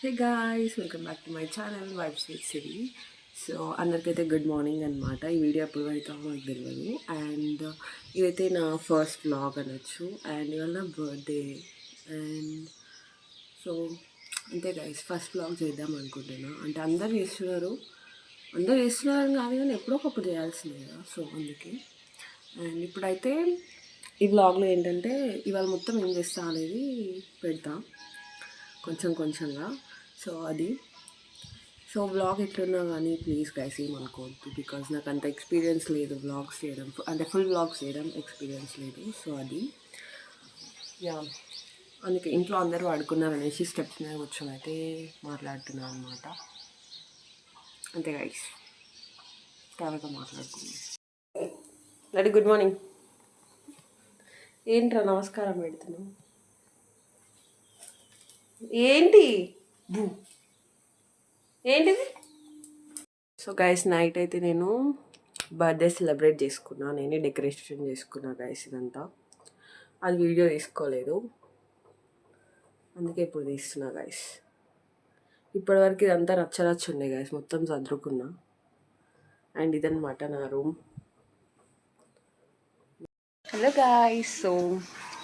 Hey guys, welcome back to my channel vibes with Siri. So అందరికైతే good morning అనమాట. ఈ video ఎప్పుడు పెడతామో నాకు తెలియదు. అండ్ ఇదైతే నా ఫస్ట్ వ్లాగ్ అనొచ్చు. అండ్ ఇవాళ నా బర్త్డే. అండ్ సో అంతే గైస్, ఫస్ట్ వ్లాగ్ చేద్దాం అనుకుంటున్నా. అంటే అందరు చేస్తున్నారు అని కాదు, కానీ ఎప్పుడో ఒకప్పుడు చేయాల్సిందే కదా. సో అందుకే. అండ్ ఇప్పుడైతే ఈ వ్లాగ్లో ఏంటంటే ఇవాళ మొత్తం ఏం చేస్తా అనేది పెడతా కొంచెం కొంచెంగా. సో అది వ్లాగ్ ఎట్లున్నా కానీ ప్లీజ్ గైస్ ఏమనుకోవద్దు, బికాజ్ నాకు అంత ఎక్స్పీరియన్స్ లేదు వ్లాగ్స్ చేయడం, అంటే ఫుల్ వ్లాగ్స్ చేయడం ఎక్స్పీరియన్స్ లేదు. సో అది యా, అందుకే ఇంట్లో అందరూ ఆడుకున్నారు అనేసి స్టెప్స్ మీద కూర్చొని అయితే మాట్లాడుతున్నాను అనమాట. అంతే గైస్, తర్వాత మాట్లాడుకున్నాం. Ready, good morning. ఏంట్రా నమస్కారం పెడుతున్నావు? ఏంటి ఏంటిది? సో గైస్, నైట్ అయితే నేను బర్త్డే సెలబ్రేట్ చేసుకున్నా, నేనే డెకరేషన్ చేసుకున్నా గైస్. ఇదంతా అది వీడియో తీసుకోలేదు, అందుకే ఇప్పుడు తీస్తున్నా గైస్. ఇప్పటివరకు ఇదంతా రచ్చ ఉండే గైస్, మొత్తం చదువుకున్నా. అండ్ ఇదన్నమాట నా రూమ్. హలో గాయ్స్, సో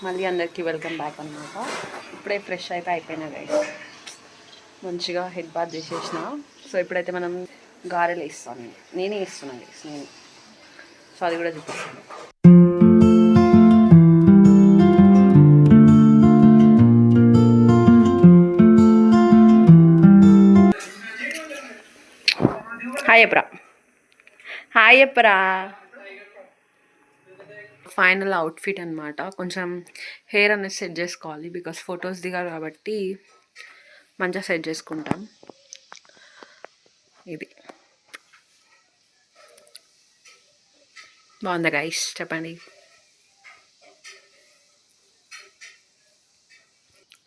మళ్ళీ అందరికీ వెల్కమ్ బ్యాక్ అనమాట. ఇప్పుడే ఫ్రెష్ అయితే అయిపోయినా గైస్, మంచిగా హెడ్ బాత్ చేసేసిన. సో ఇప్పుడైతే మనం గారెలు వేస్తాను, నేనే వేస్తున్నాను గైస్, నేను. సో అది కూడా చూపిస్తాను. Hi Apra, hi Apra. Final outfit అనమాట. కొంచెం హెయిర్ అనేది సెట్ చేసుకోవాలి, బికాస్ ఫొటోస్ దిగారు కాబట్టి మంచిగా సెట్ చేసుకుంటాం. ఇది బాగుందా గైస్, చెప్పండి.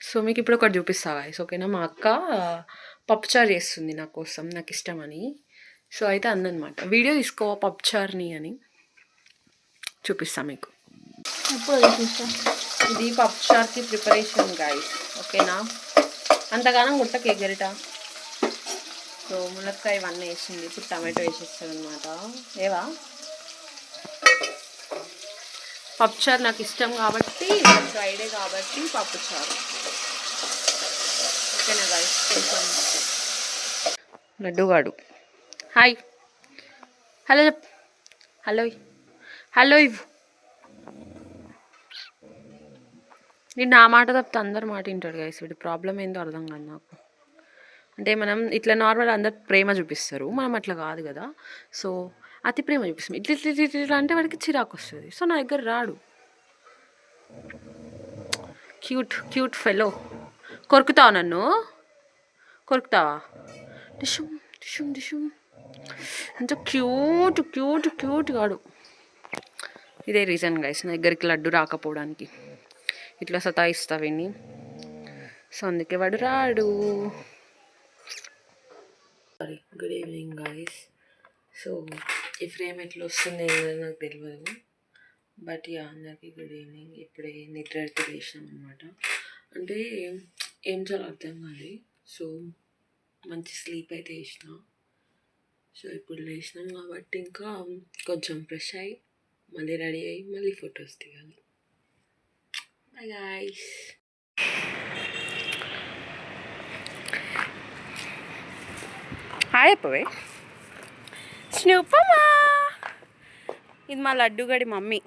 సో మీకు ఇప్పుడు ఒకటి చూపిస్తా గైస్, ఓకేనా? మా అక్క పప్పుచారు చేస్తుంది నా కోసం, నాకు ఇష్టమని. సో అయితే అందనమాట, వీడియో తీసుకో పప్పుచారుని అని చూపిస్తా మీకు. ఇది పప్పుచారుకి ప్రిపరేషన్ గైస్, ఓకేనా? అంతగానం గుట్టకే గరిట. సో ములక్కాయ ఇవన్నీ వేసింది, ఇప్పుడు టమాటో వేసేస్తాను అనమాట. ఏవా పప్పుచారు నాకు ఇష్టం కాబట్టి, ఫ్రైడే కాబట్టి పప్పుచారు, ఓకేనా గైస్? కొంచెం లడ్డుగాడు హాయ్ హలో చెప్, హలో హలో ఇవ్వు. వీడు నా మాట తప్పితే అందరు మాట వింటాడు గైస్. వీడి ప్రాబ్లం ఏందో అర్థం కాదు నాకు. అంటే మనం ఇట్లా నార్మల్ అందరు ప్రేమ చూపిస్తారు, మనం అట్లా కాదు కదా. సో అతి ప్రేమ చూపిస్తాం, ఇట్లా ఇట్లా ఇట్లా ఇట్లా అంటే వాడికి చిరాకు వస్తుంది. సో నా దగ్గర రాడు. Cute cute fellow. కొరుకుతావా నన్ను? కొరుకుతావా? డిషుమ్ డిషుమ్ డిషుమ్. ఎంత క్యూట్ క్యూట్ క్యూట్ కాడు. ఇదే రీజన్ గైస్ నా దగ్గరికి లడ్డు రాకపోవడానికి. ఇట్లా సతాయిస్తా విని, సో అందుకే వాడు రాడు. Sorry, good evening guys. So ఈ ఫ్రేమ్ ఎట్లా వస్తుంది ఏంటో నాకు తెలియదు, బట్ యా, అందరికీ గుడ్ ఈవినింగ్. ఇప్పుడే నిద్ర అయితే లేచినాం అనమాట. అంటే ఏం చాలా అర్థం కాదు. సో మంచి స్లీప్ అయితే వేసిన. సో ఇప్పుడు లేచినాం కాబట్టి ఇంకా కొంచెం ఫ్రెష్ అయ్యి మళ్ళీ రెడీ అయ్యి మళ్ళీ ఫొటోస్ దిగాలి. Bye guys. హాయ్ అప్పవే. స్నూపమ్మా, ఇది మా లడ్డుగడి మమ్మీ.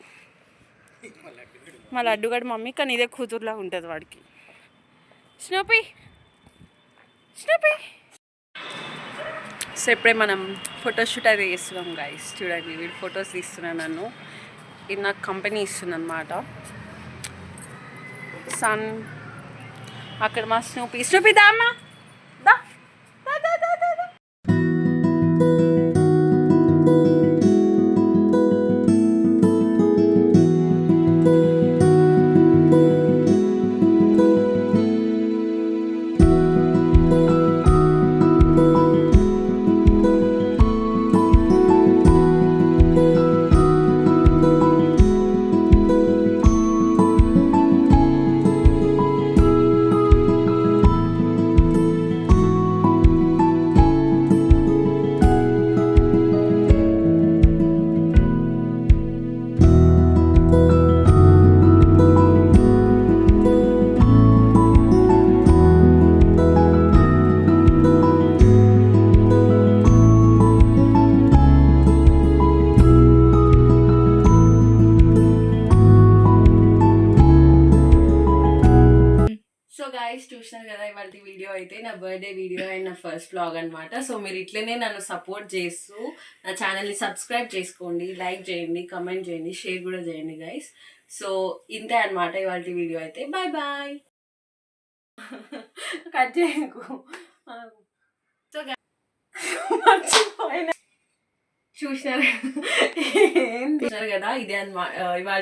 మా లడ్డుగడి మమ్మీ, కానీ ఇదే కూతురులా ఉంటుంది వాడికి. Snoopy Snoopy. సో ఇప్పుడే మనం ఫోటోషూట్ అయితే చేస్తున్నాం గైస్. చూడండి, వీడు ఫొటోస్ తీస్తున్నాను నన్ను. ఇది నాకు కంపెనీ ఇస్తుంది అనమాట. సన్ అక్కడ మా స్నూపీ దామ్మా దా. అయితే నా బర్త్డే వీడియో అండ్ నా ఫస్ట్ వ్లాగ్ అనమాట. సో మీరు ఇట్లనే నన్ను సపోర్ట్ చేస్తూ నా ఛానల్ని సబ్స్క్రైబ్ చేసుకోండి, లైక్ చేయండి, కమెంట్ చేయండి, షేర్ కూడా చేయండి గైస్. సో ఇంతే అనమాట ఇవాళ వీడియో అయితే. Bye bye. కట్ చేయకు. సో మర్చిపోయినా చూసినారు కదా, ఇదే అనమాట ఇవాళ